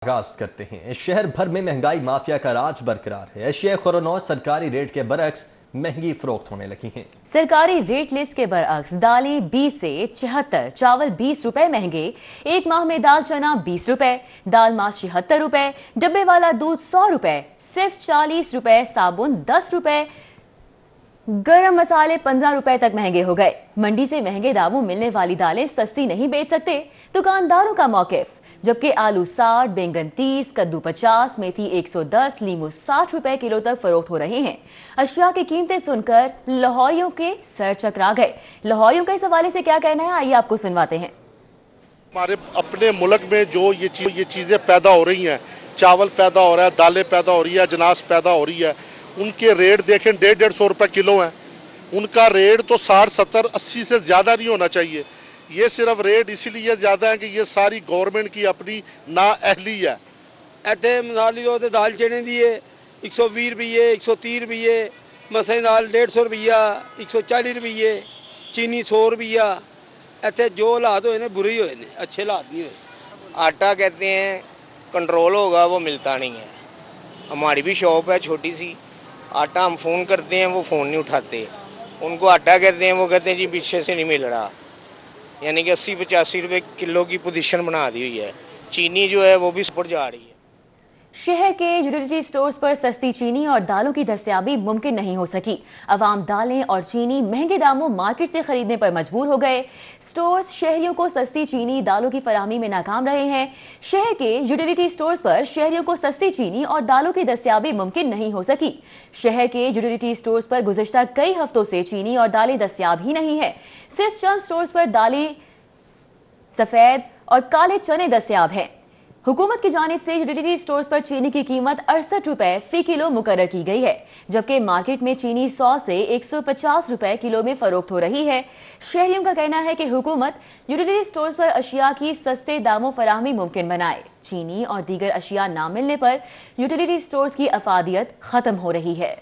आगाज करते हैं। शहर भर में महंगाई माफिया का राज बरकरार है। एशिया खुरोनौश सरकारी रेट के बरक्स महंगी फरोख्त होने लगी हैं। सरकारी रेट लिस्ट के बरअक्स दालें 20 से 76, चावल 20 रुपए महंगे, एक माह में दाल चना 20 रुपए, दाल मास 76 रुपए, डब्बे वाला दूध 100 रुपए, सिर्फ 40 रुपए, साबुन 10 रुपए, गरम मसाले 15 रुपए तक महंगे हो गए। मंडी से महंगे दामों मिलने वाली दालें सस्ती नहीं बेच सकते दुकानदारों का मौकिफ। जबकि आलू 60, बैंगन 30, कद्दू 50, मेथी 110, लीमू 60 रुपए किलो तक फरोख्त हो रहे हैं। अशिया की कीमतें सुनकर लाहौरियों के सर चकरा गए। लाहौरियों का इस हवाले से क्या कहना है, आइए आपको सुनवाते हैं। हमारे अपने मुल्क में जो ये चीज़ें पैदा हो रही हैं, चावल पैदा हो रहा है, दालें पैदा हो रही है, अजनास पैदा हो रही है, उनके रेट देखें 150-150 रुपए किलो हैं। उनका रेट तो 60, 70, 80 से ज़्यादा नहीं होना चाहिए। ये सिर्फ रेट इसीलिए ज़्यादा है कि ये सारी गवर्नमेंट की अपनी नाअहली है। ਇੱਥੇ ਮਸਾਲੀ ਉਹ ਤੇ ਦਾਲ ਚਣੇ ਦੀ ਹੈ 120 ਰੁਪਏ 130 ਰੁਪਏ, ਮਸਰੀ ਦਾਲ 150 ਰੁਪਈਆ 140 ਰੁਪਏ, ਚੀਨੀ 100 ਰੁਪਈਆ। ਇੱਥੇ ਜੋ ਹਾਲਾਤ ਹੋਏ ਨੇ ਬੁਰੇ ਹੀ ਹੋਏ ਨੇ, अच्छे हालात नहीं हुए। आटा कहते हैं कंट्रोल होगा, वो मिलता नहीं है। हमारी भी शॉप है छोटी सी, आटा हम फ़ोन करते हैं वो फ़ोन नहीं उठाते। उनको आटा कहते हैं, वो कहते हैं जी पीछे से नहीं मिल रहा। यानी कि 80-85 रुपए किलो की पोजीशन बना दी हुई है। चीनी जो है वो भी ऊपर जा रही है। शहर के यूटिलिटी स्टोर्स पर सस्ती चीनी और दालों की दस्तयाबी मुमकिन नहीं हो सकी। अवाम दालें और चीनी महंगे दामों मार्केट से खरीदने पर मजबूर हो गए। स्टोर्स शहरियों को सस्ती चीनी दालों की फराहमी में नाकाम रहे हैं। शहर के यूटिलिटी स्टोर्स पर शहरियों को सस्ती चीनी और दालों की दस्तयाबी मुमकिन नहीं हो सकी। शहर के यूटिलिटी स्टोर्स पर गुज़िश्ता कई हफ्तों से चीनी और दालें दस्तयाब ही नहीं है। सिर्फ चंद स्टोर्स पर दालें, सफ़ेद और काले चने दस्तयाब हैं। हुकूमत की जानिब से यूटिलिटी स्टोर्स पर चीनी की कीमत 68 रुपए फी किलो मुकर्रर की गई है, जबकि मार्केट में चीनी 100 से 150 रुपए किलो में फरोख्त हो रही है। शहरियों का कहना है कि हुकूमत यूटिलिटी स्टोर्स पर अशिया की सस्ते दामों फराहमी मुमकिन बनाए। चीनी और दीगर अशिया ना मिलने पर यूटिलिटी स्टोर्स की अफादियत खत्म हो रही है।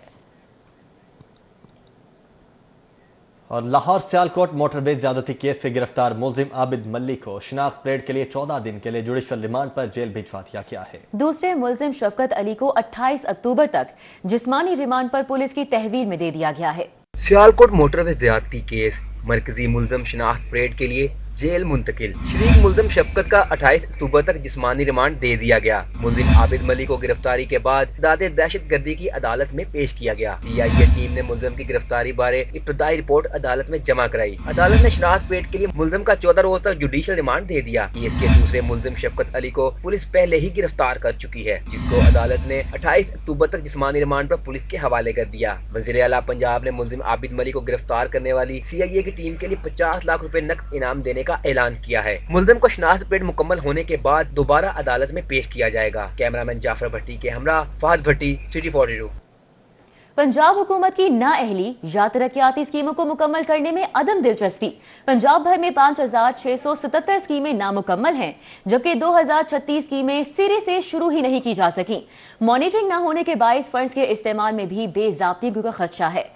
और लाहौर सियालकोट मोटरवे ज्यादती केस से गिरफ्तार मुलजिम आबिद मलिक को शिनाख्त परेड के लिए 14 दिन के लिए जुडिशल रिमांड पर जेल भिजवा दिया गया है। दूसरे मुलजिम शफकत अली को 28 अक्टूबर तक जिस्मानी रिमांड पर पुलिस की तहवील में दे दिया गया है। सियालकोट मोटरवे ज्यादती केस मरकजी मुलजिम शिनाख्त परेड के लिए जेल मुंतकिल। शरीक मुलजिम शफकत का 28 अक्टूबर तक जिस्मानी रिमांड दे दिया गया। मुलजिम आबिद मलिक को गिरफ्तारी के बाद दादे दहशत गर्दी की अदालत में पेश किया गया। सीआईए टीम ने मुलजिम की गिरफ्तारी बारे इब्तदाई रिपोर्ट अदालत में जमा कराई। अदालत ने शनाख्त परेड के लिए मुलजिम का 14 रोज तक जुडिशल रिमांड दे दिया। केस के दूसरे मुलजिम शफकत अली को पुलिस पहले ही गिरफ्तार कर चुकी है, जिसको अदालत ने 28 अक्टूबर तक जिस्मानी रिमांड पर पुलिस के हवाले कर दिया। वज़ीर आला पंजाब ने मुलजिम आबिद मलिक को गिरफ्तार करने वाली सीआईए की टीम के लिए 50 लाख रुपए नकद इनाम देने का ऐलान किया है। मुलजिम को शनाख्त परेड मुकम्मल होने के बाद दोबारा अदालत में पेश किया जाएगा। कैमरामैन जाफर भट्टी के हमरा फहद भट्टी, सिटी 42। पंजाब हुकूमत की नाअहली या तरक्याती स्कीमों को मुकम्मल करने में अदम दिलचस्पी। पंजाब भर में 5677 स्कीमें नामुकम्मल हैं, जबकि 2036 स्कीमें सिरे से शुरू ही नहीं की जा सकी। मॉनिटरिंग न होने के बाइस फंड्स के इस्तेमाल में भी बेज़ाब्ती का खदशा है।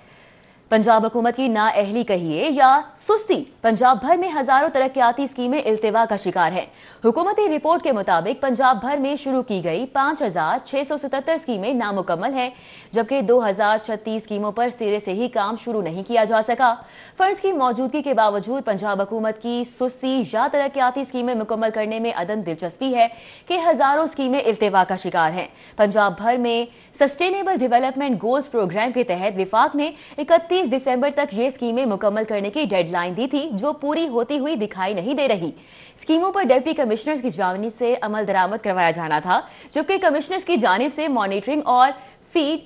पंजाब हुकूमत की नाअहली कहिए या सुस्ती, पंजाब भर में हजारों तरक्याती स्कीमें इल्तिवा का शिकार हैं। हुकूमती रिपोर्ट के मुताबिक पंजाब भर में शुरू की गई 5677 स्कीमें नामुकम्मल हैं, जबकि 2036 स्कीमों पर सिरे से ही काम शुरू नहीं किया जा सका। फंड्स की मौजूदगी के बावजूद पंजाब हुकूमत की सुस्ती या तरक्याती स्कीमें मुकम्मल करने में अदम दिलचस्पी है कि हजारों स्कीमें इल्तिवा का शिकार हैं। पंजाब भर में सस्टेनेबल डेवलपमेंट गोल्स प्रोग्राम के तहत विफाक ने 31 दिसंबर तक ये स्कीमें मुकम्मल करने की डेडलाइन दी थी, जो पूरी होती हुई दिखाई नहीं दे रही। स्कीमों पर डिप्टी कमिश्नर्स की जानिब से अमल दरामद करवाया जाना था, जबकि कमिश्नर्स की जानिब से मॉनिटरिंग और फीड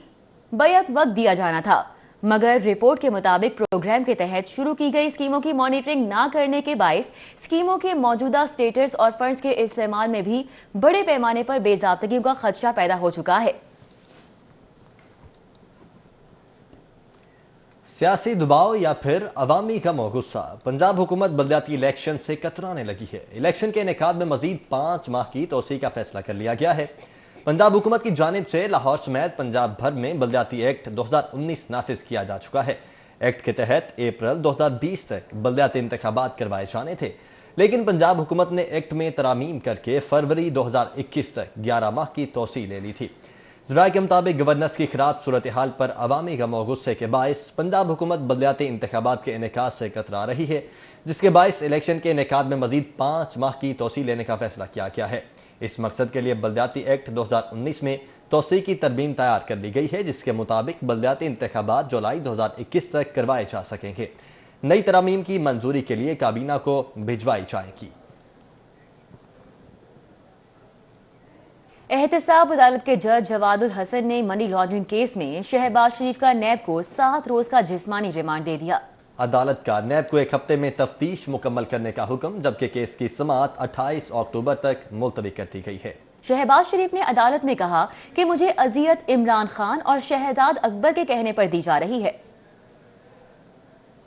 बैक वक्त दिया जाना था। मगर रिपोर्ट के मुताबिक प्रोग्राम के तहत शुरू की गई स्कीमों की मॉनिटरिंग ना करने के बायस स्कीमों के मौजूदा स्टेटस और फंड्स के इस्तेमाल में भी बड़े पैमाने पर बेज़ाब्तगी का खदशा पैदा हो चुका है। सियासी दबाव या फिर अवामी कम और गुस्सा, पंजाब हुकूमत बलदियाती इलेक्शन से कतराने लगी है। इलेक्शन के इनेकाद में मजीद 5 माह की तोसी का फैसला कर लिया गया है। पंजाब हुकूमत की जानिब से लाहौर समेत पंजाब भर में बलदियाती एक्ट 2019 नाफिज किया जा चुका है। एक्ट के तहत अप्रैल 2020 तक बलदियाती इंतखाबात करवाए जाने थे। लेकिन पंजाब हुकूमत ने एक्ट में तरामीम करके फरवरी 2021 तक 11 माह की तोसी ले ली थी। ज़राए के मुताबिक गवर्नेंस की खराब सूरत हाल पर अवामी गम और गुस्से के बायस पंजाब हुकूमत बलदियाती इंतखाबात के इनेकाद से कतरा रही है, जिसके बायस इलेक्शन के इनेकाद में मजीद 5 माह की तोसी लेने का फैसला किया गया है। इस मकसद के लिए बलदियाती एक्ट 2019 में तोसी की तरमीम तैयार कर ली गई है, जिसके मुताबिक बलदियाती इंतखाबात जुलाई 2021 तक करवाए जा सकेंगे। नई तरामीम की मंजूरी के लिए काबीना को भिजवाई जाएगी। एहतसाब अदालत के जज जवादुल हसन ने मनी लॉन्ड्रिंग केस में शहबाज शरीफ का नैब को 7 रोज का जिस्मानी रिमांड दे दिया। अदालत का नैब को 1 हफ्ते में तफ्तीश मुकम्मल करने का हुक्म, जबकि केस की समाअत 28 अक्टूबर तक मुलतवी कर दी गई है। शहबाज शरीफ ने अदालत में कहा कि मुझे अजियत इमरान खान और शहजाद अकबर के कहने पर दी जा रही है।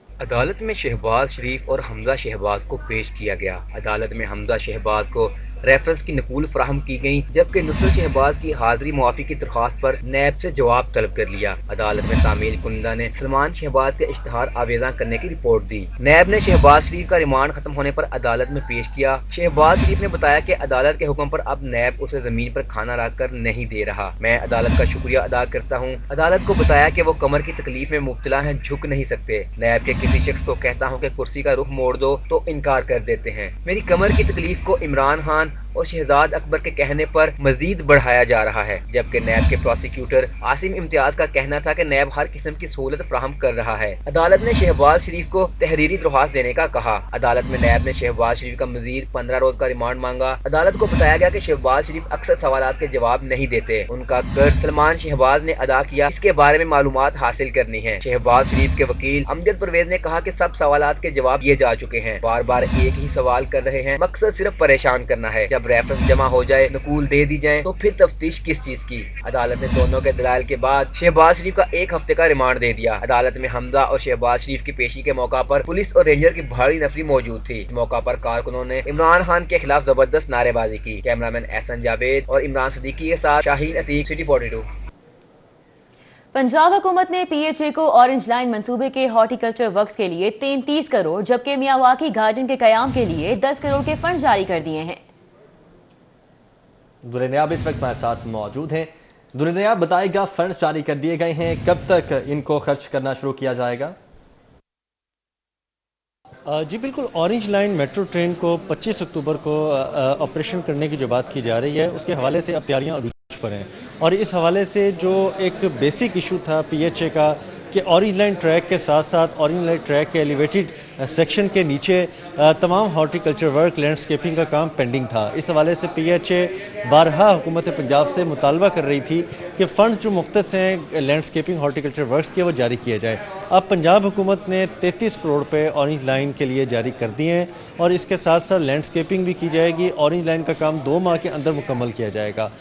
अदालत में शहबाज शरीफ और हमजा शहबाज को पेश किया गया। अदालत में हमजा शहबाज को रेफरेंस की नकूल फराहम की गई, जबकि नुसरत शहबाज की हाजिरी मुआफी की दरख्वास्त पर नैब से जवाब तलब कर लिया। अदालत में तामील कुंदा ने सलमान शहबाज के इश्तहार आवेजा करने की रिपोर्ट दी। नैब ने शहबाज शरीफ का रिमांड खत्म होने पर अदालत में पेश किया। शहबाज शरीफ ने बताया कि अदालत के हुक्म पर अब नैब उसे जमीन पर खाना रख कर नहीं दे रहा। मैं अदालत का शुक्रिया अदा करता हूँ। अदालत को बताया कि वो कमर की तकलीफ में मुब्तला हैं, झुक नहीं सकते। नैब के किसी शख्स को कहता हूँ कि कुर्सी का रुख मोड़ दो तो इनकार कर देते हैं। मेरी कमर की तकलीफ को इमरान खान और शहजाद अकबर के कहने पर मजीद बढ़ाया जा रहा है, जबकि नैब के प्रोसिक्यूटर आसिम इम्तियाज का कहना था कि नैब हर किस्म की सहूलत फराहम कर रहा है। अदालत ने शहबाज शरीफ को तहरीरी दरख्वास्त देने का कहा। अदालत में नैब ने शहबाज शरीफ का मजीद 15 रोज का रिमांड मांगा। अदालत को बताया गया कि शहबाज शरीफ अक्सर सवालात के जवाब नहीं देते। उनका कर्ज सलमान शहबाज ने अदा किया, इसके बारे में मालूमात हासिल करनी है। शहबाज शरीफ के वकील अमजद परवेज ने कहा कि सब सवालात के जवाब दिए जा चुके हैं, बार बार एक ही सवाल कर रहे हैं, मकसद सिर्फ परेशान करना है। जब रेफरेंस जमा हो जाए, नकूल दे दी जाए, तो फिर तफ्तीश किस चीज की। अदालत ने दोनों के दलाइल के बाद शहबाज शरीफ का 1 हफ्ते का रिमांड दे दिया। अदालत में हमजा और शहबाज शरीफ की पेशी के मौका पर पुलिस और रेंजर की भारी नफरी मौजूद थी। इस मौका पर कारकुनों ने इमरान खान के खिलाफ जबरदस्त नारेबाजी की। कैमरामैन एहसन जावेद और इमरान सदीकी के साथ शाहीन अतीक, सिटी 42। पंजाब हुकूमत ने पीएचए को ऑरेंज लाइन मंसूबे के हॉर्टिकल्चर वर्क्स के लिए 33 करोड़ जबकि मियावाकी गार्डन के कयाम के लिए 10 करोड़ के फंड जारी कर दिए हैं। दुरनियाब इस वक्त हमारे साथ मौजूद हैं। दुरनियाब बताएगा, फंड्स जारी कर दिए गए हैं, कब तक इनको खर्च करना शुरू किया जाएगा? जी बिल्कुल, ऑरेंज लाइन मेट्रो ट्रेन को 25 अक्टूबर को ऑपरेशन करने की जो बात की जा रही है, उसके हवाले से अब तैयारियां अरूज पर हैं। और इस हवाले से जो एक बेसिक इशू था पीएचए का कि ऑरेंज लाइन ट्रैक के साथ साथ ऑरेंज लाइन ट्रैक के एलिवेटेड सेक्शन के नीचे तमाम हॉर्टिकल्चर वर्क, लैंडस्केपिंग का काम पेंडिंग था। इस हवाले से पीएचए बारहा हुकूमत पंजाब से मुतालबा कर रही थी कि फ़ंड्स जो मुख्तस हैं लैंडस्केपिंग हॉर्टिकल्चर वर्क्स के, वो जारी किए जाए। अब पंजाब हुकूमत ने 33 करोड़ रुपये ऑरेंज लाइन के लिए जारी कर दिए हैं और इसके साथ साथ लैंडस्केपिंग भी की जाएगी। ऑरेंज लाइन का काम 2 माह के अंदर मुकम्मल किया जाएगा।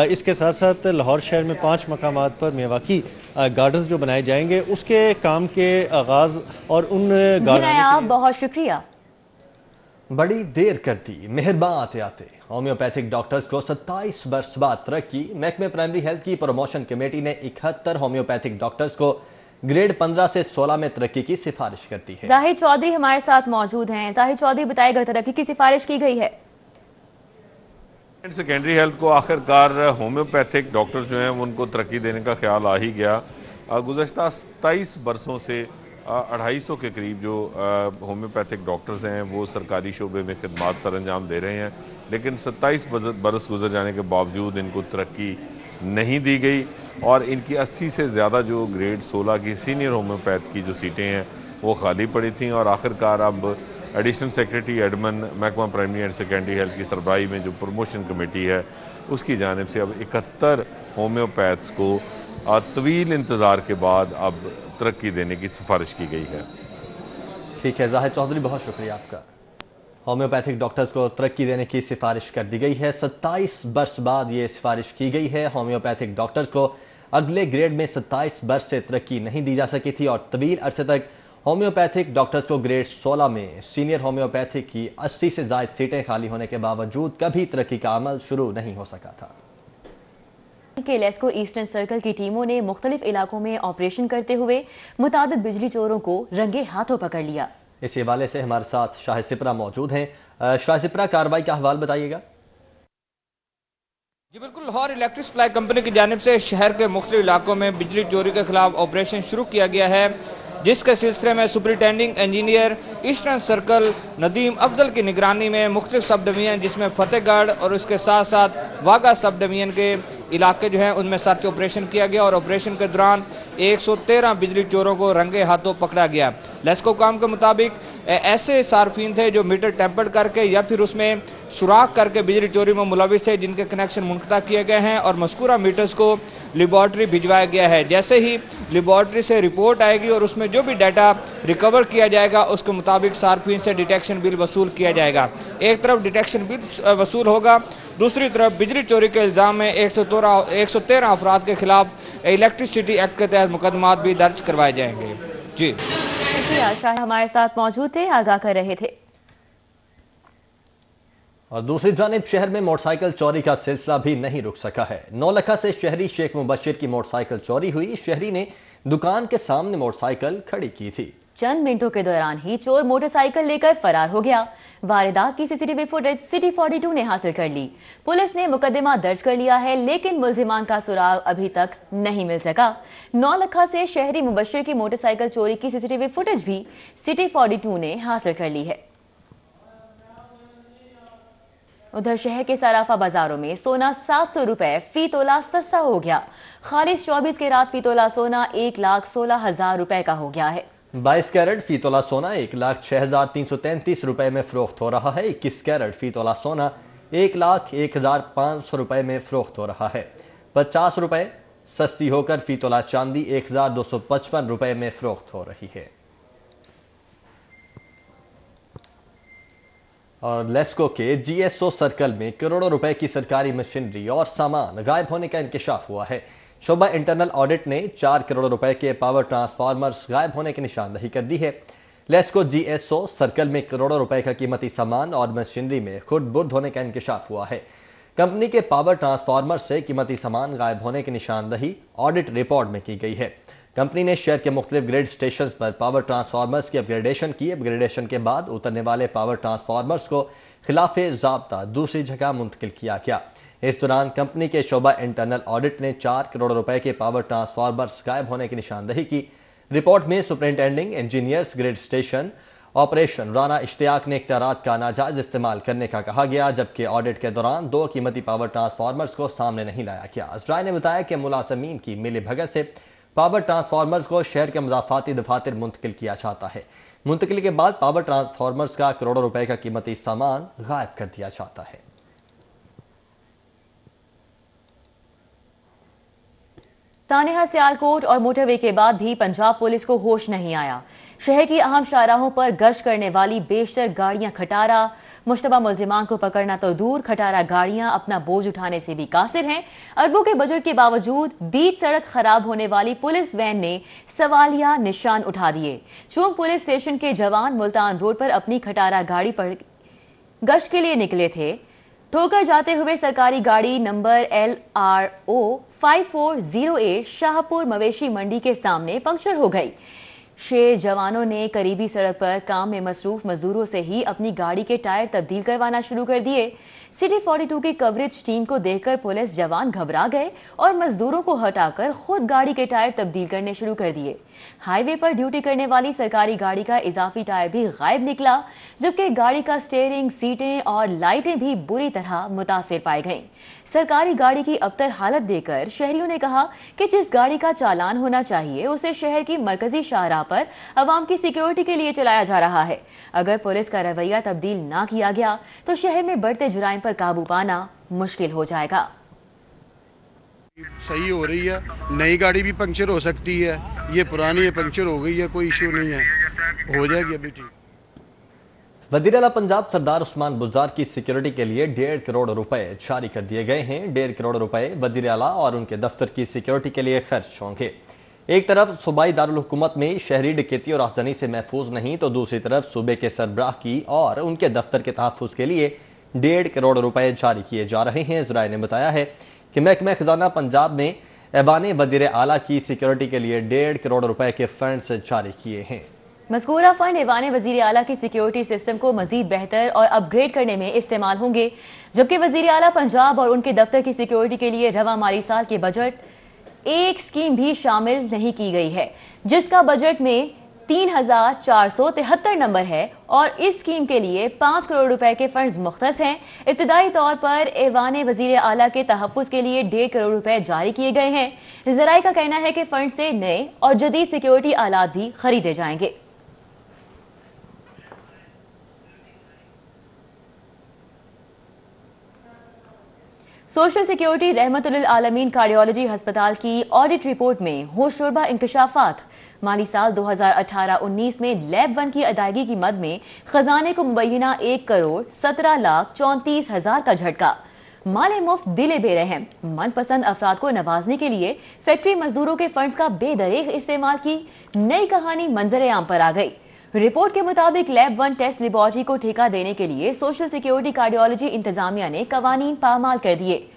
इसके साथ साथ लाहौर शहर में 5 मकामात पर मियावाकी गार्डन्स जो बनाए जाएंगे, उसके काम के आगाज़ और उन गार्डन बहुत शुक्रिया। बड़ी देर कर दी, मेहरबान आते आते होम्योपैथिक डॉक्टर्स को 27 वर्ष बाद तरक्की। महकमे प्राइमरी हेल्थ की प्रमोशन कमेटी ने 71 होम्योपैथिक डॉक्टर्स को ग्रेड 15 से 16 में तरक्की की सिफारिश करती है। जाहिद चौधरी हमारे साथ मौजूद हैं। जाहिद चौधरी, बताएगा तरक्की की सिफारिश की गई है? सेकेंडरी हेल्थ को आखिरकार होम्योपैथिक डॉक्टर जो हैं उनको तरक्की देने का ख्याल आ ही गया। गुज़श्ता 27 बरसों से 250 के करीब जो होम्योपैथिक डॉक्टर्स हैं वो सरकारी शोबे में खिदमात सर अंजाम दे रहे हैं, लेकिन 27 बरस गुजर जाने के बावजूद इनको तरक्की नहीं दी गई और इनकी 80 से ज़्यादा जो ग्रेड 16 की सीनियर होम्योपैथ की जो सीटें हैं वो खाली पड़ी थीं और आखिरकार अब एडिशनल सेक्रेटरी एडमन महकमा प्राइमरी एंड सेकेंडरी हेल्थ की सरबराही में जो प्रमोशन कमेटी है उसकी जानिब से अब 71 होम्योपैथ्स को तवील इंतज़ार के बाद अब तरक्की देने की सिफारिश की गई है। ठीक है जाहिद चौधरी, बहुत शुक्रिया आपका। होम्योपैथिक डॉक्टर्स को तरक्की देने की सिफारिश कर दी गई है। 27 वर्ष बाद ये सिफारिश की गई है। होम्योपैथिक डॉक्टर्स को अगले ग्रेड में 27 वर्ष से तरक्की नहीं दी जा सकी थी और तवील अरसे तक होम्योपैथिक डॉक्टर्स को ग्रेड 16 में सीनियर होम्योपैथिक की 80 से ज़ायद सीटें खाली होने के बावजूद कभी तरक्की का अमल शुरू नहीं हो सका था। के लेस्को ईस्टर्न सर्कल की टीमों ने मुख्तलिफ इलाकों में ऑपरेशन करते हुए मुतादिद बिजली चोरों को रंगे हाथों पकड़ लिया। इस हवाले से हमारे साथ शाहिद सिपरा मौजूद हैं। शाजिपरा कार्रवाई का हवाल बताइएगा। जी बिल्कुल, लाहौर इलेक्ट्रिक सप्लाई कंपनी की जानिब से शहर के मुख्तलिफ इलाकों में बिजली चोरी के खिलाफ ऑपरेशन शुरू किया गया है, जिसके सिलसिले में superintending engineer eastern circle Nadeem Afzal की निगरानी में मुख्तलिफ सब डिवीजन जिसमें फतेहगढ़ और उसके साथ साथ वाघा सब डिवीजन के इलाके जो हैं उनमें सर्च ऑपरेशन किया गया और ऑपरेशन के दौरान 113 बिजली चोरों को रंगे हाथों पकड़ा गया। लेस्को काम के मुताबिक ऐसे सार्फिन थे जो मीटर टेम्पर्ड करके या फिर उसमें सुराख करके बिजली चोरी में मुलविस थे, जिनके कनेक्शन मुनक़ता किए गए हैं और मज़कूरा मीटर्स को लेबॉर्ट्री भिजवाया गया है। जैसे ही लेबॉर्ट्री से रिपोर्ट आएगी और उसमें जो भी डाटा रिकवर किया जाएगा उसके मुताबिक सार्फिन से डिटेक्शन बिल वसूल किया जाएगा। एक तरफ डिटेक्शन बिल वसूल होगा, दूसरी तरफ बिजली चोरी के इल्ज़ाम में 113 अफराद के खिलाफ इलेक्ट्रिसिटी एक्ट के तहत मुकदमात भी दर्ज करवाए जाएंगे। जी शाह हमारे साथ मौजूद थे, आगाह कर रहे थे। और दूसरी जानिब शहर में मोटरसाइकिल चोरी का सिलसिला भी नहीं रुक सका है। नौलखा से शहरी शेख मुबशिर की मोटरसाइकिल चोरी हुई। शहरी ने दुकान के सामने मोटरसाइकिल खड़ी की थी। चंद मिनटों के दौरान ही चोर मोटरसाइकिल लेकर फरार हो गया। वारदात की सीसीटीवी फुटेज सिटी 42 ने हासिल कर ली। पुलिस ने मुकदमा दर्ज कर लिया है, लेकिन मुल्जिमान का सुराग अभी तक नहीं मिल सका। नौलखा से शहरी मुबशिर की मोटरसाइकिल चोरी की सीसीटीवी फुटेज भी सिटी 42 ने हासिल कर ली है। उधर शहर के सराफा बाजारों में सोना 700 रुपए फी तोला सस्ता हो गया। खालिस 24 के रात फी तोला सोना 1,16,000 रुपए का हो गया है। 22 कैरेट फी तोला सोना 1,06,333 रुपए में फरोख्त हो रहा है। 21 कैरेट फी तोला सोना 1,01,500 रुपए में फरोख्त हो रहा है। 50 रुपए सस्ती होकर फी तोला चांदी 1,255 रुपए में फरोख्त हो रही है। और लेस्को के जीएसओ सर्कल में करोड़ों रुपए की सरकारी मशीनरी और सामान गायब होने का इंकशाफ हुआ है। शोबा इंटरनल ऑडिट ने 4 करोड़ रुपए के पावर ट्रांसफार्मर्स गायब होने की निशानदही कर दी है। लेस्को जीएसओ सर्कल में करोड़ों रुपए का कीमती सामान और मशीनरी में खुद बुर्द होने का इंकशाफ हुआ है। कंपनी के पावर ट्रांसफार्मर से कीमती सामान गायब होने की निशानदही ऑडिट रिपोर्ट में की गई है। कंपनी ने शहर के मुख्तलिफ ग्रिड स्टेशन पर पावर ट्रांसफार्मर्स की अपग्रेडेशन की। अपग्रेडेशन के बाद उतरने वाले पावर ट्रांसफार्मर्स को खिलाफे ज़ाब्ता दूसरी जगह मुंतकिल किया गया। इस दौरान कंपनी के शोबा इंटरनल ऑडिट ने 4 करोड़ रुपए के पावर ट्रांसफार्मर्स गायब होने की निशानदही की। रिपोर्ट में superintending engineers grid station operation Rana Ishtiaq ने इख्तियारात का नाजायज इस्तेमाल करने का कहा गया, जबकि ऑडिट के दौरान 2 कीमती पावर ट्रांसफार्मर्स को सामने नहीं लाया गया। अजराय ने बताया कि मुलाजमीन की मिली भगत से पावर ट्रांसफार्मर्स को शहर के मज़ाफ़ाती दफातर मुंतकिल किया जाता है। मुंतकिली के बाद पावर ट्रांसफार्मर्स का करोड़ों रुपए का कीमती सामान गायब कर दिया जाता है। तानेहा, सियालकोट और मोटरवे के बाद भी पंजाब पुलिस को होश नहीं आया। शहर की अहम शाहराहों पर गश्त करने वाली बेशतर गाड़ियां खटारा। मुश्तबा मुल्जिमान को पकड़ना तो दूर, खटारा गाड़ियां अपना बोझ उठाने से भी कासिर हैं। अरबों के बजट के बावजूद बीच सड़क खराब होने वाली पुलिस वैन ने सवालिया निशान उठा दिए। चूंक पुलिस स्टेशन के जवान मुल्तान रोड पर अपनी खटारा गाड़ी पर गश्त के लिए निकले थे, ठोकर जाते हुए सरकारी गाड़ी नंबर LRO 5408 शाहपुर मवेशी मंडी के सामने पंक्चर हो गई। शेर जवानों ने करीबी सड़क पर काम में मसरूफ मजदूरों से ही अपनी गाड़ी के टायर तब्दील करवाना शुरू कर दिए। सिटी 42 की कवरेज टीम को देखकर पुलिस जवान घबरा गए और मजदूरों को हटाकर खुद गाड़ी के टायर तब्दील करने शुरू कर दिए। हाईवे पर ड्यूटी करने वाली सरकारी गाड़ी का इजाफी टायर भी गायब निकला, जबकि गाड़ी का स्टीयरिंग, सीटें और लाइटें भी बुरी तरह मुतासिर पाई गईं। सरकारी गाड़ी की अबतर हालत देखकर शहरियों ने कहा कि जिस गाड़ी का चालान होना चाहिए उसे शहर की मरकजी शाहराह पर अवाम की सिक्योरिटी के लिए चलाया जा रहा है। अगर पुलिस का रवैया तब्दील ना किया गया तो शहर में बढ़ते जुराइम पर काबू पाना मुश्किल हो जाएगा। सही हो रही है, नई गाड़ी भी पंक्चर हो सकती है, ये पुरानी है पंक्चर हो गई है, कोई इशू नहीं है, हो जाएगी अभी ठीक। वज़ीर आला पंजाब सरदार उस्मान बुज़दार की सिक्योरिटी के लिए 1.5 करोड़ रुपए जारी कर दिए गए हैं। 1.5 करोड़ रुपए वज़ीर आला और उनके दफ्तर की सिक्योरिटी के लिए खर्च होंगे। एक तरफ सूबाई दारुल हुकूमत में शहरी डकैती और आगजनी से महफूज नहीं, तो दूसरी तरफ सूबे के सरबराह की और उनके दफ्तर के तहफ़्फ़ुज़ के लिए 1.5 करोड़ रुपए जारी किए जा रहे हैं। ज़राए ने बताया है कि महकमा खजाना पंजाब ने ऐवान वज़ीर आला की सिक्योरिटी के लिए 1.5 करोड़ रुपए के फंड्स जारी किए हैं। मज़कूरा फंड ऐवान वज़ीर आला की सिक्योरिटी सिस्टम को मज़ीद बेहतर और अपग्रेड करने में इस्तेमाल होंगे, जबकि वज़ीर आला पंजाब और उनके दफ्तर की सिक्योरिटी के लिए रवा माली साल के बजट एक स्कीम भी शामिल नहीं की गई है, जिसका बजट में 3473 नंबर है और इस स्कीम के लिए 5 करोड़ रुपए के फंड्स मुख्तस हैं। इब्तदाई तौर पर ऐवान वज़ीर आला के तहफ़्फ़ुज़ के लिए 1.5 करोड़ रुपए जारी किए गए हैं। ज़राए का कहना है कि फंड से नए और जदीद सिक्योरिटी आलात भी खरीदे जाएंगे। सोशल सिक्योरिटी रहमतुल आलमीन कार्डियोलॉजी अस्पताल की ऑडिट रिपोर्ट में होशरुबा इंकशाफात। माली साल 2018-19 में लैब 1 की अदायगी की मद में खजाने को मुबैना 1,17,34,000 का झटका। माले मुफ्त दिले बेरहम मनपसंद अफराद को नवाजने के लिए फैक्ट्री मजदूरों के फंड्स का बेदरेग इस्तेमाल की नई कहानी मंजर आम पर आ गई। रिपोर्ट के मुताबिक लैब 1 टेस्ट लेबॉरेटरी को ठेका देने के लिए सोशल सिक्योरिटी कार्डियोलॉजी इंतजामिया ने कवानीन पामाल कर दिए।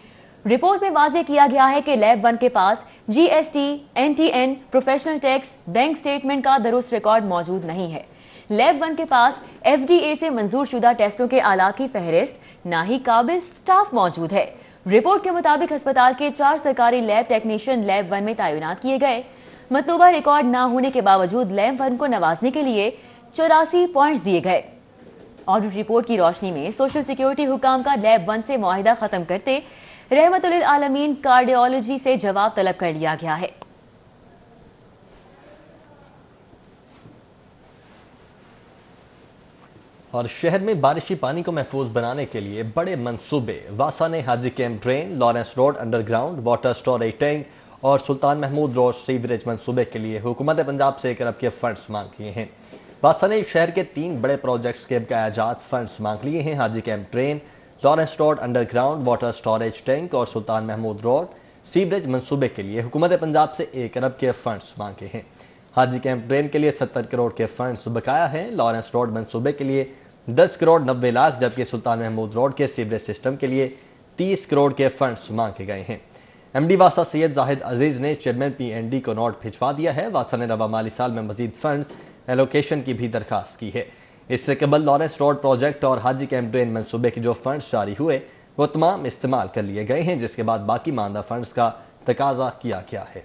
रिपोर्ट में वाज़ेह किया गया है कि लैब 1 के पास GST, NTN, professional tax, bank statement का दुरुस्त रिकॉर्ड मौजूद नहीं है। लैब 1 के पास FDA से मंजूर शुदा टेस्टों के आलात की फहरिस्त, ना ही काबिल स्टाफ मौजूद है। रिपोर्ट के मुताबिक अस्पताल के 4 सरकारी लैब टेक्नीशियन लैब 1 में तैनात किए गए। मतलूबा रिकॉर्ड ना होने के बावजूद लैब 1 को नवाजने के लिए 84 पॉइंट्स दिए गए। ऑडिट रिपोर्ट की रोशनी में सोशल सिक्योरिटी हुकाम का लैब 1 से मुआहिदा खत्म करते रहमतुल आलमीन कार्डियोलॉजी से जवाब तलब कर लिया गया है। और शहर में बारिशी पानी को महफूज बनाने के लिए बड़े मंसूबे। वासा ने Haji camp drain, Lawrence road underground water storage tank और सुल्तान महमूद रोड सीवरेज मंसूबे के लिए हुकूमत पंजाब से 1 अरब के फंड्स मांग लिए हैं। वासा ने शहर के 3 बड़े प्रोजेक्ट्स के बकायाजात फंड्स मांग लिए हैं। Haji camp drain, Lawrence road underground water storage tank और सुल्तान महमूद रोड सीवरेज मंसूबे के लिए हुकूमत पंजाब से 1 अरब के फंड्स मांगे हैं। हाजी कैंप ड्रेन के लिए 70 करोड़ के फंड्स बकाया हैं। लॉरेंस रोड मंसूबे के लिए 10 करोड़ 90 लाख, जबकि सुल्तान महमूद रोड के सीवरेज सिस्टम के लिए 30 करोड़ के फंड्स मांगे गए हैं। MD वासा सैयद जाहिद अजीज ने चेयरमैन PND को नोट भिजवा दिया है। वासा ने रवा माली साल में मजीद फंड्स एलोकेशन की भी दरखास्त की है। इससे कबल लॉरेंस रोड प्रोजेक्ट और हाजी कैंप ड्रेन मंसूबे के जो फंड्स जारी हुए वो तमाम इस्तेमाल कर लिए गए हैं, जिसके बाद बाकी मानदा फंड्स का तकाजा किया गया है।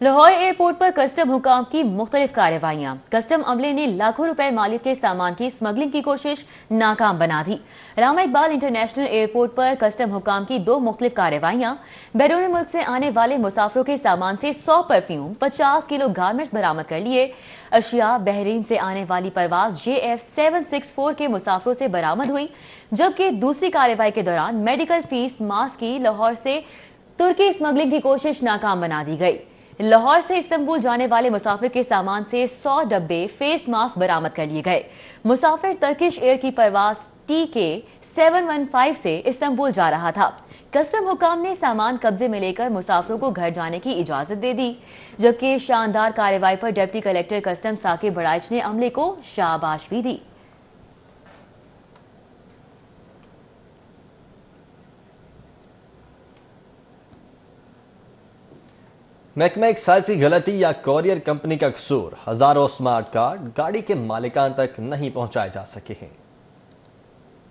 लाहौर एयरपोर्ट पर कस्टम हुकाम की मुख्तलिफ कार्रवाइयाँ। कस्टम अमले ने लाखों रुपए मालियत के सामान की स्मगलिंग की कोशिश नाकाम बना दी। रामा इकबाल इंटरनेशनल एयरपोर्ट पर कस्टम हुकाम की 2 मुख्तलिफ कार्रवाइयाँ। बैरून मुल्क से आने वाले मुसाफिरों के सामान से 100 परफ्यूम, 50 किलो गारमेंट्स बरामद कर लिए। अशिया बहरीन से आने वाली परवाज JF 764 के मुसाफिरों से बरामद हुई, जबकि दूसरी कार्रवाई के दौरान मेडिकल फीस मास्क की लाहौर से तुर्की स्मगलिंग की कोशिश नाकाम बना दी गई। लाहौर से इस्तांबुल जाने वाले मुसाफिर के सामान से 100 डब्बे फेस मास्क बरामद कर लिए गए। मुसाफिर टर्किश एयर की परवाज TK 715 से इस्तांबुल जा रहा था। कस्टम हुकाम ने सामान कब्जे में लेकर मुसाफिरों को घर जाने की इजाजत दे दी, जबकि शानदार कार्रवाई पर डिप्टी कलेक्टर कस्टम साकिब बड़ाइच ने अमले को शाबाश भी दी। महकमा एक्साइज की गलती या कोरियर कंपनी का कसूर, हजारों स्मार्ट कार्ड गाड़ी के मालिकान तक नहीं पहुंचाए जा सके हैं।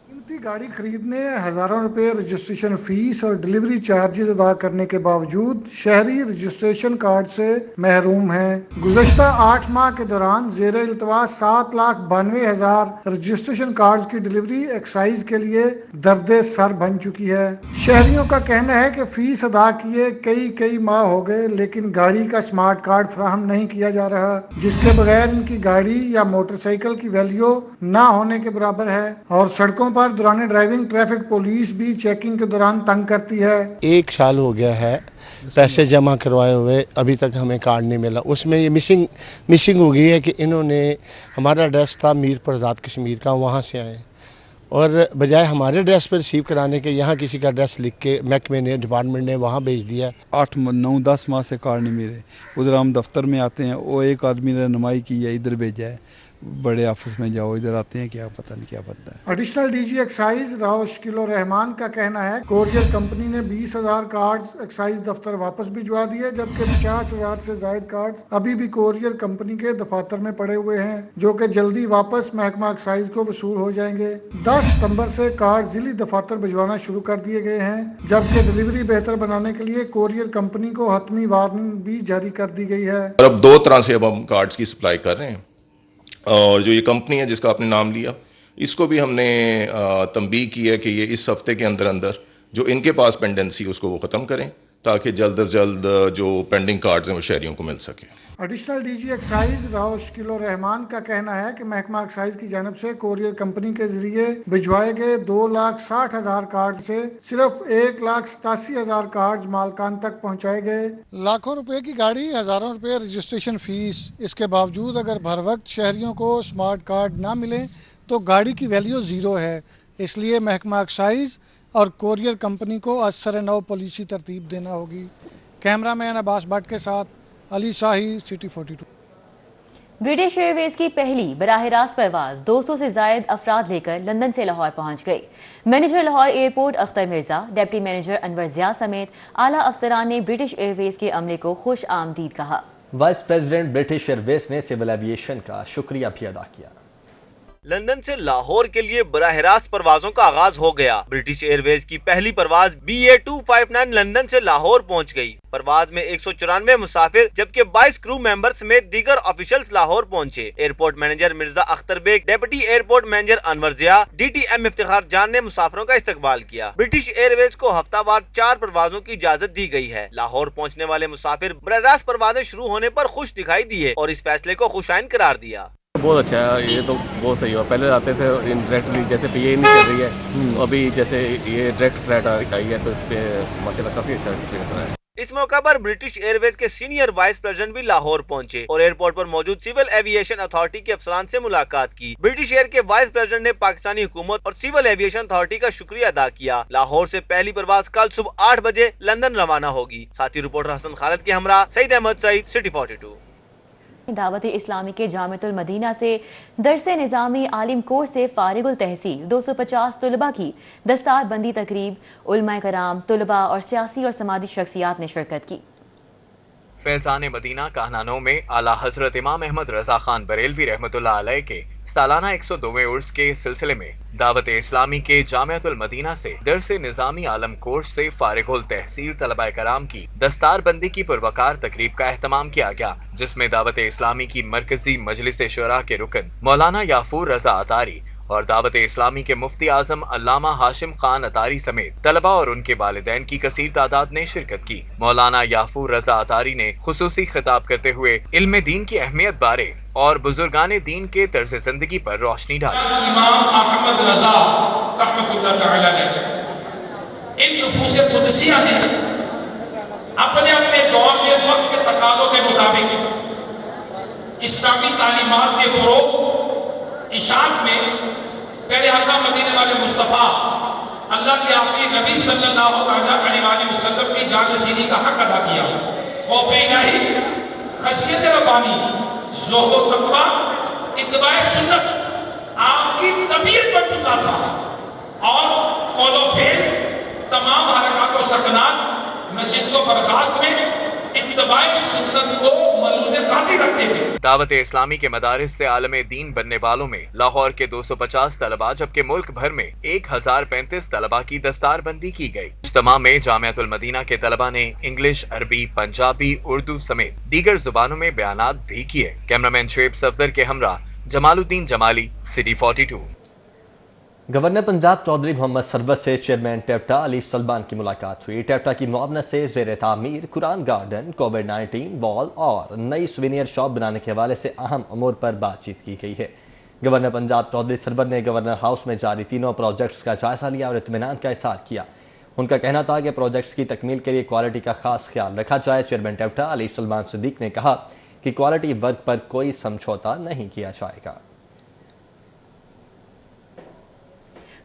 कीमती गाड़ी खरीदने हज़ारों रुपए रजिस्ट्रेशन फीस और डिलीवरी चार्जेस अदा करने के बावजूद शहरी रजिस्ट्रेशन कार्ड से महरूम हैं। गुज़श्ता 8 माह के दौरान ज़ेरे इल्तवा 7,92,000 रजिस्ट्रेशन कार्ड्स की डिलीवरी एक्साइज के लिए दर्दे सर बन चुकी है। शहरियों का कहना है कि फीस अदा किए कई माह हो गए, लेकिन गाड़ी का स्मार्ट कार्ड फराहम नहीं किया जा रहा, जिसके बगैर इनकी गाड़ी या मोटरसाइकिल की वैल्यू ना होने के बराबर है। और सड़कों पर दौरान ड्राइविंग ट्रैफिक पुलिस भी चेकिंग के दौरान तंग करती है। 1 साल हो गया है पैसे जमा करवाए हुए, अभी तक हमें कार्ड नहीं मिला। उसमें ये मिसिंग हो गई है कि इन्होंने हमारा एड्रेस था मीरपुर आज़ाद कश्मीर का, वहाँ से आए और बजाय हमारे एड्रेस पर रिसीव कराने के यहाँ किसी का एड्रेस लिख के महकमे ने डिपार्टमेंट ने वहाँ भेज दिया। 8, 9, 10 माह से कार्ड नहीं मिले। उधर हम दफ्तर में आते हैं, वो एक आदमी ने रहनुमाई की है, इधर भेजा है, बड़े ऑफिस में जाओ, इधर आते हैं क्या पता नहीं क्या बनता है। Additional DG excise Rao Shakeel Rahman का कहना है कोरियर कंपनी ने 20,000 कार्ड एक्साइज दफ्तर वापस भिजवा दिए, जबकि 50,000 से ज्यादा कार्ड अभी भी कोरियर कंपनी के दफातर में पड़े हुए हैं, जो कि जल्दी वापस महकमा एक्साइज को वसूल हो जाएंगे। 10 सितंबर से कार्ड जिली दफातर भिजवाना शुरू कर दिए गए हैं, जबकि डिलीवरी बेहतर बनाने के लिए कोरियर कंपनी को हतमी वार्निंग भी जारी कर दी गई है। और अब 2 तरह से अब हम कार्ड्स की सप्लाई कर रहे हैं, और जो ये कंपनी है जिसका आपने नाम लिया, इसको भी हमने तंबीह की है कि ये इस हफ्ते के अंदर अंदर जो इनके पास पेंडेंसी उसको वो ख़त्म करें, ताकि जल्द अज जल्द जो पेंडिंग कार्ड्स हैं वो शहरियों को मिल सके। Additional DG excise Rao Shakeel Rahman का कहना है कि महकमा एक्साइज की जानब से कोरियर कंपनी के जरिए भिजवाए गए 2,60,000 कार्ड से सिर्फ 1,87,000 कार्ड मालकान तक पहुँचाए गए। लाखों रुपए की गाड़ी, हज़ारों रुपए रजिस्ट्रेशन फीस, इसके बावजूद अगर भर वक्त शहरियों को स्मार्ट कार्ड ना मिले तो गाड़ी की वैल्यू ज़ीरो है। इसलिए महकमा एक्साइज और कोरियर कंपनी को आज सर नौ पॉलिसी तरतीब देना होगी। कैमरामैन अब्बास भट्ट के साथ अली शाही, सिटी 42। ब्रिटिश एयरवेज की पहली बराह रास्त परवाज 200 से जायद अफराद लेकर लंदन से लाहौर पहुंच गई। Manager Lahore airport Akhtar Mirza, deputy manager Anwar Zia समेत आला अफसरान ने ब्रिटिश एयरवेज के अमले को खुश आमदीद कहा। वाइस प्रेसिडेंट ब्रिटिश एयरवेज ने सिविल एविएशन का शुक्रिया भी अदा किया। लंदन से लाहौर के लिए बराह रास्त परवाजों का आगाज हो गया। ब्रिटिश एयरवेज की पहली परवाज BA259 लंदन से लाहौर पहुंच गई। परवाज में 194 मुसाफिर जबकि 22 क्रू मेंबर समेत दीगर ऑफिशियल्स लाहौर पहुंचे। Airport manager Mirza Akhtar Baig, deputy airport manager Anwar Zia, DTM Iftikhar Jan ने मुसाफिरों का इस्तकबाल किया। ब्रिटिश एयरवेज को हफ्तावार 4 परवाजों की इजाजत दी गई है। लाहौर पहुँचने वाले मुसाफिर बराह रास्त परवाजें शुरू होने पर खुश दिखाई दिए और इस फैसले को खुशाइन करार दिया। बहुत अच्छा है, ये तो बहुत सही हुआ। पहले आते थे इंडायरेक्टली, जैसे PA नहीं चल रही है, तो अभी जैसे ये डायरेक्ट फ्लाइट आई है तो इस पे माशाल्लाह काफी अच्छा एक्सपीरियंस रहा है। इस मौका पर ब्रिटिश एयरवेज के सीनियर वाइस प्रेसिडेंट भी लाहौर पहुंचे और एयरपोर्ट पर मौजूद सिविल एविएशन अथॉरिटी के अफसरान से मुलाकात की। ब्रिटिश एयर के वाइस प्रेसिडेंट ने पाकिस्तानी हुकूमत और सिविल एविएशन अथॉरिटी का शुक्रिया अदा किया। लाहौर से पहली परवाज कल सुबह 8 बजे लंदन रवाना होगी। साथी रिपोर्टर हसन खालिद के हमरा सईद अहमद सईद, सिटी 42। दावत इस्लामी के जामिअतुल मदीना से दरसे निज़ामी आलिम कोर्स से फारिगुल तहसील 250 तुलबा की दस्तार बंदी तकरीब, उलमाए कराम, तुलबा और सियासी और समाजी शख्सियात ने शिरकत की। फैज़ान मदीना काहनानो में आला हजरत इमाम अहमद रजा खान बरेलवी रहमतुल्लाह अलैह के सालाना 102वें उर्स के सिलसिले में दावत इस्लामी के जामिअतुल मदीना से दरस निज़ामी आलम कोर्स से फारिगुल तहसील तलबा कराम की दस्तार बंदी की पुरवकार तकरीब का एहतमाम किया गया, जिसमें दावत इस्लामी की मरकजी मजलिस शुरा के रुकन मौलाना याफूर रजा अतारी और दावत इस्लामी के मुफ्ती आजम अल्लामा हाशिम खान अतारी समेत तलबा और उनके वालिदैन की कसीर तादाद ने शिरकत की। मौलाना याफूर रजा अतारी ने खुसूसी खिताब करते हुए इल्म दीन की अहमियत बारे और बुजुर्गाने दीन के तर्ज जिंदगी पर रोशनी डाली। इमाम अहमद रजा रहमतुल्लाह तआला ने इन नुफूस कुदसिया ने अपने अपने दौर में वक्त के तकाज़ों के मुताबिक इस्लामी तालीमात के फ़रोग़ इशाअत में पहले हक़ मदीने वाले मुस्तफ़ा अल्लाह के आखिरी नबी सल्लल्लाहु अलैहि वसल्लम की जानशीनी का हक अदा किया। खौफ इलाही, खशियत रब्बानी, ज़ुहद व तक़वा, इत्तिबाए सुन्नत आपकी तबीयत बन चुका था और कौल व फ़ेल तमाम हरकत व सकनात नशिस्त व बर्खास्त में इत्तिबाए सुन्नत को मलूज़े खातिर रखते थे। दावत इस्लामी के मदारिस से आलमे दीन बनने वालों में लाहौर के 250 तलबा जबकि मुल्क भर में 1035 तलबा की दस्तार बंदी की गई। इज्तिमा में जामिअतुल मदीना के तलबा ने इंग्लिश, अरबी, पंजाबी, उर्दू समेत दीगर जुबानों में बयानात भी किए। कैमरामैन शुएब सफदर के हमरा जमालुद्दीन जमाली, सिटी 42। गवर्नर पंजाब चौधरी मोहम्मद सरवत से चेयरमैन टेप्टा अली सलमान की मुलाकात हुई। टेप्टा की मुआवनत से ज़ेर तामीर कुरान गार्डन, कोविड-19 वॉल और नई सुवेनियर शॉप बनाने के हवाले से अहम अमूर पर बातचीत की गई है। गवर्नर पंजाब चौधरी सरवत ने गवर्नर हाउस में जारी तीनों प्रोजेक्ट्स का जायजा लिया और इत्मीनान का इज़हार किया। उनका कहना था कि प्रोजेक्ट्स की तकमील के लिए क्वालिटी का खास ख्याल रखा जाए। चेयरमैन टेप्टा अली सलमान सिद्दीक ने कहा कि क्वालिटी वर्क पर कोई समझौता नहीं किया जाएगा।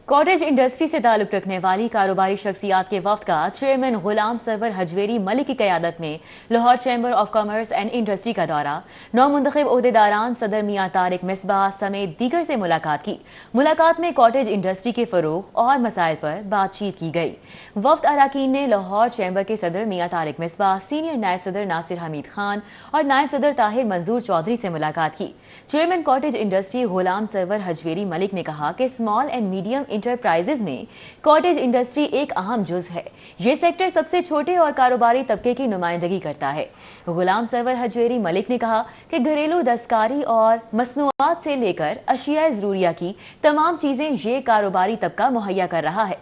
कॉटेज इंडस्ट्री से ताल्लुक रखने वाली कारोबारी शख्सियात के वफ्द का चेयरमैन गुलाम सरवर हजवेरी मलिक की क़यादत में Lahore chamber of commerce and industry का दौरा, नौ मुंतखब ओहदेदारान सदर मियां तारिक मिसबाह समेत दीगर से मुलाकात की। मुलाकात में कॉटेज इंडस्ट्री के फ़रोग़ और मसाइल पर बातचीत की गई। वफ्द अरकान ने लाहौर चैम्बर के सदर मियां तारिक मिसबाह, सीनियर नायब सदर नासिर हमीद खान और नायब सदर ताहिर मंजूर चौधरी से मुलाकात की। चेयरमैन कॉटेज इंडस्ट्री गुलाम सरवर हजवेरी मलिक ने कहा कि स्मॉल एंड मीडियम इंटरप्राइजेज में कॉटेज इंडस्ट्री एक अहम जुज है। ये सेक्टर सबसे छोटे और कारोबारी तबके की नुमाइंदगी करता है। गुलाम सरवर हजवेरी मलिक ने कहा कि घरेलू दस्तकारी और मसनूआत से लेकर अशिया ज़रूरिया की तमाम चीज़ें ये कारोबारी तबका मुहैया कर रहा है।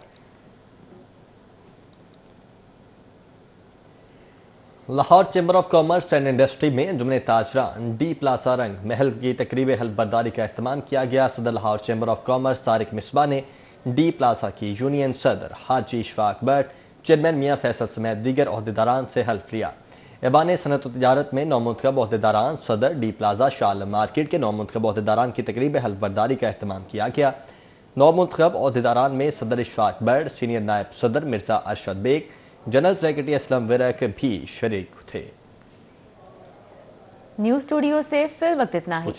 Lahore chamber of commerce and industry में जुमने ताजरान डी प्लाजा रंग महल की तकरीब हल्फ बर्दारी का अहतमाम किया गया। सदर Lahore chamber of commerce Tariq Misbah ने डी प्लाजा की यूनियन सदर हाजी इशफाक बट, चेयरमैन मियां फैसल समेत दीगर ओहदेदारान से हल्फ लिया। ऐवान सनत व तिजारत में नौमुंतखब ओहदेदारान सदर डी प्लाजा शाल मार्केट के नौमुंतखब ओहदेदारान की तकरीब हल्फ बर्दारी का अहतमाम किया गया। नौमुंतखब ओहदेदारान में सदर इशफाक बट, सीनियर नायब सदर मिर्जा अरशद बेग, जनरल सेक्रेटरी असलम विरक भी शरीक थे। न्यूज़ स्टूडियो से फिल वक्त इतना ही।